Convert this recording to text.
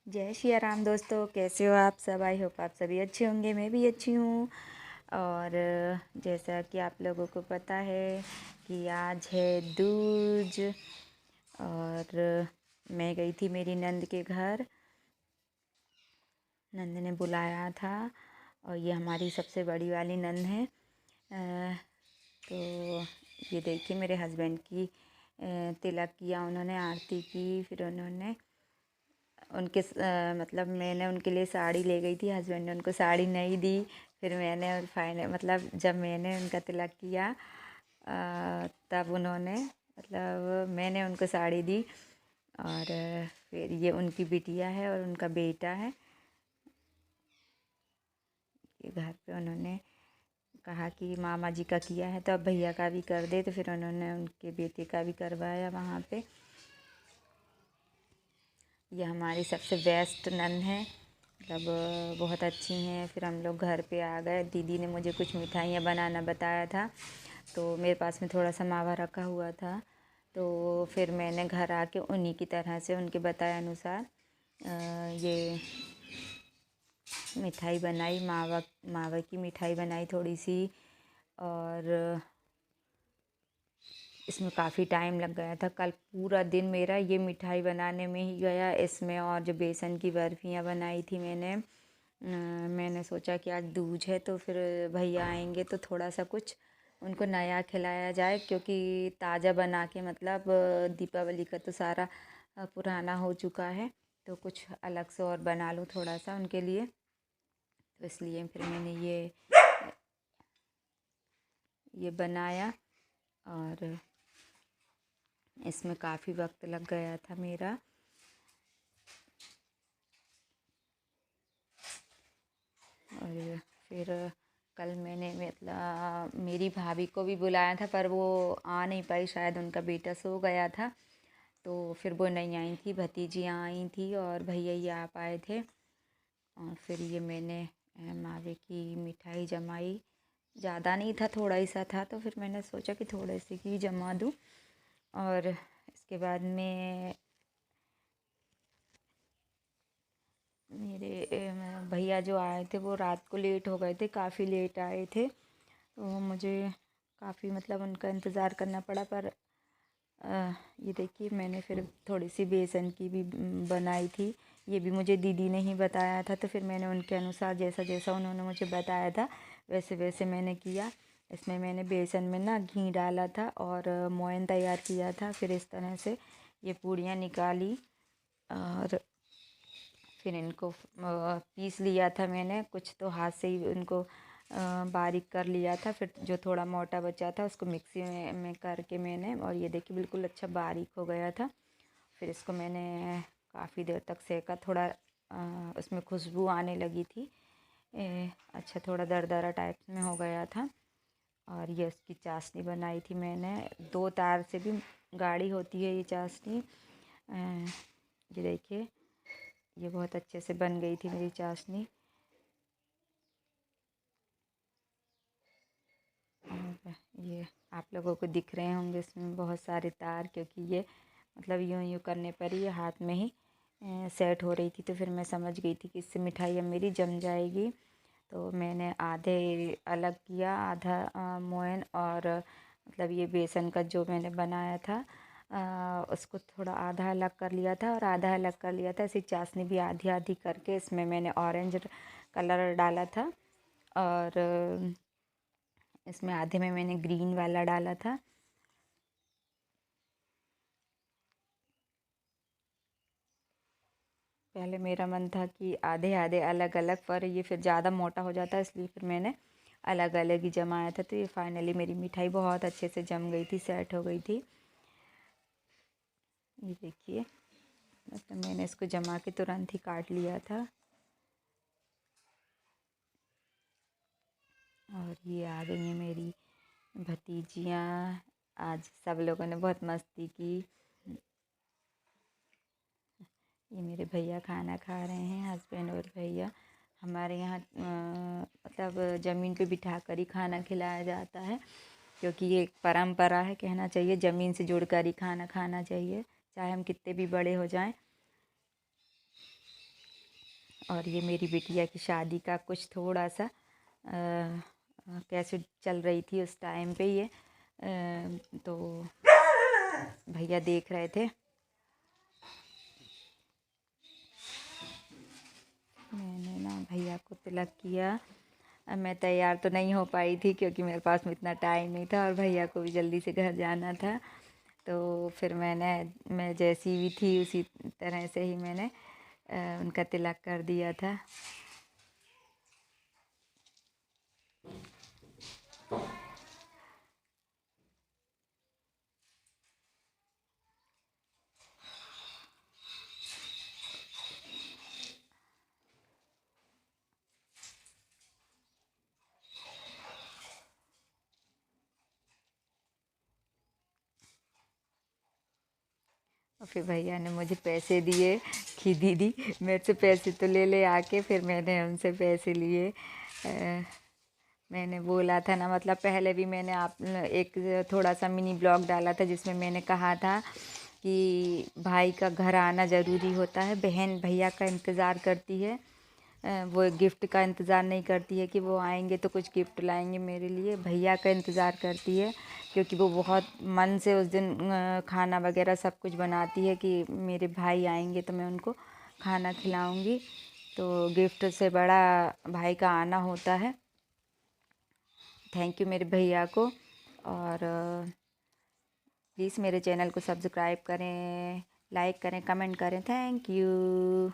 जय श्री राम दोस्तों, कैसे हो आप सब। आई होप आप सभी अच्छे होंगे, मैं भी अच्छी हूँ। और जैसा कि आप लोगों को पता है कि आज है दूज। और मैं गई थी मेरी नंद के घर। नंद ने बुलाया था और ये हमारी सबसे बड़ी वाली नंद है। तो ये देखिए मेरे हस्बैंड की तिलक किया उन्होंने, आरती की। फिर उन्होंने उनके मतलब मैंने उनके लिए साड़ी ले गई थी, हस्बैंड ने उनको साड़ी नहीं दी। फिर मैंने फाइनल मतलब जब मैंने उनका तिलक किया तब उन्होंने मतलब मैंने उनको साड़ी दी। और फिर ये उनकी बिटिया है और उनका बेटा है। ये घर पे उन्होंने कहा कि मामा जी का किया है तो अब भैया का भी कर दे, तो फिर उन्होंने उनके बेटे का भी करवाया वहाँ पे। ये हमारी सबसे बेस्ट नन है, मतलब बहुत अच्छी हैं। फिर हम लोग घर पे आ गए। दीदी ने मुझे कुछ मिठाइयाँ बनाना बताया था, तो मेरे पास में थोड़ा सा मावा रखा हुआ था। तो फिर मैंने घर आके उन्हीं की तरह से उनके बताए अनुसार ये मिठाई बनाई। मावा की मिठाई बनाई थोड़ी सी। और इसमें काफ़ी टाइम लग गया था। कल पूरा दिन मेरा ये मिठाई बनाने में ही गया इसमें। और जो बेसन की बर्फ़ियाँ बनाई थी मैंने सोचा कि आज दूज है तो फिर भैया आएंगे तो थोड़ा सा कुछ उनको नया खिलाया जाए, क्योंकि ताज़ा बना के मतलब दीपावली का तो सारा पुराना हो चुका है। तो कुछ अलग से और बना लूँ थोड़ा सा उनके लिए। तो इसलिए फिर मैंने ये बनाया। और इसमें काफ़ी वक्त लग गया था मेरा। और फिर कल मैंने मतलब मेरी भाभी को भी बुलाया था, पर वो आ नहीं पाई, शायद उनका बेटा सो गया था। तो फिर वो नहीं आई थी, भतीजियाँ आई थी और भैया ही आ पाए थे। और फिर ये मैंने मावे की मिठाई जमाई। ज़्यादा नहीं था, थोड़ा ही सा था, तो फिर मैंने सोचा कि थोड़े से की जमा दूँ। और इसके बाद में मेरे भैया जो आए थे वो रात को लेट हो गए थे, काफ़ी लेट आए थे। तो मुझे काफ़ी मतलब उनका इंतज़ार करना पड़ा। पर ये देखिए मैंने फिर थोड़ी सी बेसन की भी बनाई थी। ये भी मुझे दीदी ने ही बताया था, तो फिर मैंने उनके अनुसार जैसा जैसा उन्होंने मुझे बताया था वैसे वैसे मैंने किया। इसमें मैंने बेसन में ना घी डाला था और मोयन तैयार किया था। फिर इस तरह से ये पूड़ियाँ निकाली और फिर इनको पीस लिया था मैंने। कुछ तो हाथ से ही उनको बारीक कर लिया था। फिर जो थोड़ा मोटा बचा था उसको मिक्सी में करके मैंने, और ये देखिए बिल्कुल अच्छा बारीक हो गया था। फिर इसको मैंने काफ़ी देर तक सेका। थोड़ा उसमें खुशबू आने लगी थी। अच्छा थोड़ा दरदरा टाइप में हो गया था। और ये इसकी चाशनी बनाई थी मैंने। 2 तार से भी गाढ़ी होती है ये चाशनी। ये देखिए ये बहुत अच्छे से बन गई थी मेरी चाशनी। और ये आप लोगों को दिख रहे होंगे इसमें बहुत सारे तार, क्योंकि ये मतलब यूँ यूँ करने पर ही ये हाथ में ही सेट हो रही थी। तो फिर मैं समझ गई थी कि इससे मिठाई अब मेरी जम जाएगी। तो मैंने आधे अलग किया, आधा मोयन। और मतलब ये बेसन का जो मैंने बनाया था उसको थोड़ा आधा अलग कर लिया था और आधा अलग कर लिया था। ऐसी चाशनी भी आधी आधी करके इसमें मैंने ऑरेंज कलर डाला था। और इसमें आधे में मैंने ग्रीन वाला डाला था। पहले मेरा मन था कि आधे आधे अलग अलग, पर ये फिर ज़्यादा मोटा हो जाता है, इसलिए फिर मैंने अलग अलग ही जमाया था। तो ये फाइनली मेरी मिठाई बहुत अच्छे से जम गई थी, सेट हो गई थी। ये देखिए मतलब मैंने इसको जमा के तुरंत ही काट लिया था। और ये आ गई हैं मेरी भतीजियाँ। आज सब लोगों ने बहुत मस्ती की। ये मेरे भैया खाना खा रहे हैं, हस्बैंड और भैया। हमारे यहाँ मतलब ज़मीन पे बिठा कर ही खाना खिलाया जाता है, क्योंकि ये एक परंपरा है, कहना चाहिए। ज़मीन से जुड़ कर ही खाना खाना चाहिए, चाहे हम कितने भी बड़े हो जाएं। और ये मेरी बिटिया की शादी का कुछ थोड़ा सा कैसे चल रही थी उस टाइम पे ये तो भैया देख रहे थे। मैंने ना भैया को तिलक किया। अब मैं तैयार तो नहीं हो पाई थी क्योंकि मेरे पास में इतना टाइम नहीं था और भैया को भी जल्दी से घर जाना था। तो फिर मैं जैसी भी थी उसी तरह से ही मैंने उनका तिलक कर दिया था। और फिर भैया ने मुझे पैसे दिए कि दीदी मेरे से पैसे तो ले ले आके। फिर मैंने उनसे पैसे लिए। मैंने बोला था ना, मतलब पहले भी मैंने आप एक थोड़ा सा मिनी ब्लॉग डाला था जिसमें मैंने कहा था कि भाई का घर आना ज़रूरी होता है। बहन भैया का इंतज़ार करती है, वो गिफ्ट का इंतज़ार नहीं करती है कि वो आएंगे तो कुछ गिफ्ट लाएंगे मेरे लिए। भैया का इंतज़ार करती है क्योंकि वो बहुत मन से उस दिन खाना वगैरह सब कुछ बनाती है कि मेरे भाई आएंगे तो मैं उनको खाना खिलाऊंगी। तो गिफ्ट से बड़ा भाई का आना होता है। थैंक यू मेरे भैया को। और प्लीज़ मेरे चैनल को सब्सक्राइब करें, लाइक करें, कमेंट करें। Thank you.